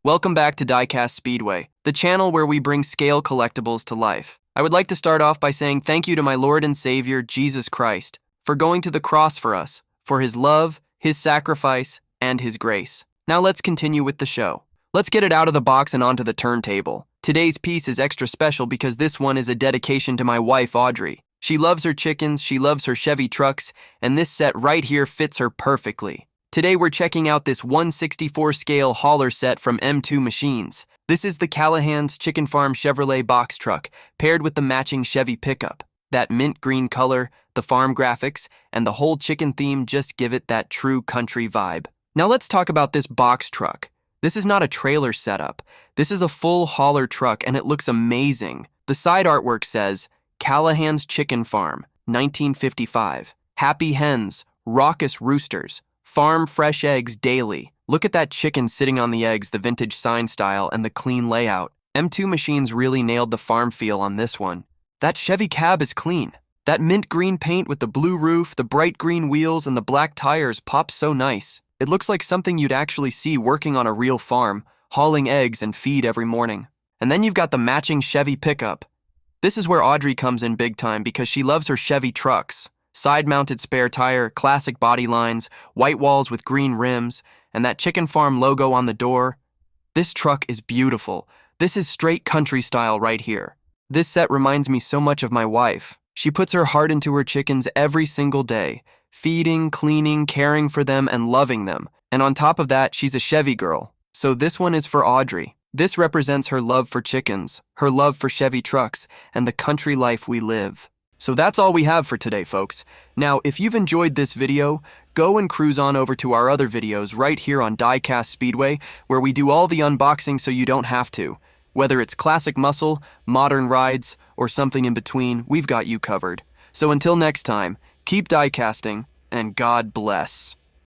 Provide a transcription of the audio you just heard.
Welcome back to Diecast Speedway, the channel where we bring scale collectibles to life. I would like to start off by saying thank you to my Lord and Savior, Jesus Christ, for going to the cross for us, for his love, his sacrifice, and his grace. Now let's continue with the show. Let's get it out of the box and onto the turntable. Today's piece is extra special because this one is a dedication to my wife, Audrey. She loves her chickens, she loves her Chevy trucks, and this set right here fits her perfectly. Today we're checking out this 1/64 scale hauler set from M2 Machines. This is the Callahan's Chicken Farm Chevrolet box truck, paired with the matching Chevy pickup. That mint green color, the farm graphics, and the whole chicken theme just give it that true country vibe. Now let's talk about this box truck. This is not a trailer setup. This is a full hauler truck and it looks amazing. The side artwork says, Callahan's Chicken Farm, 1955. Happy hens, raucous roosters. Farm fresh eggs daily. Look at that chicken sitting on the eggs, the vintage sign style, and the clean layout. M2 Machines really nailed the farm feel on this one. That Chevy cab is clean. That mint green paint with the blue roof, the bright green wheels, and the black tires pops so nice. It looks like something you'd actually see working on a real farm, hauling eggs and feed every morning. And then you've got the matching Chevy pickup. This is where Audrey comes in big time because she loves her Chevy trucks. Side-mounted spare tire, classic body lines, white walls with green rims, and that Chicken Farm logo on the door. This truck is beautiful. This is straight country style right here. This set reminds me so much of my wife. She puts her heart into her chickens every single day, feeding, cleaning, caring for them, and loving them. And on top of that, she's a Chevy girl. So this one is for Audrey. This represents her love for chickens, her love for Chevy trucks, and the country life we live. So that's all we have for today, folks. Now, if you've enjoyed this video, go and cruise on over to our other videos right here on Diecast Speedway, where we do all the unboxing so you don't have to. Whether it's classic muscle, modern rides, or something in between, we've got you covered. So until next time, keep diecasting, and God bless.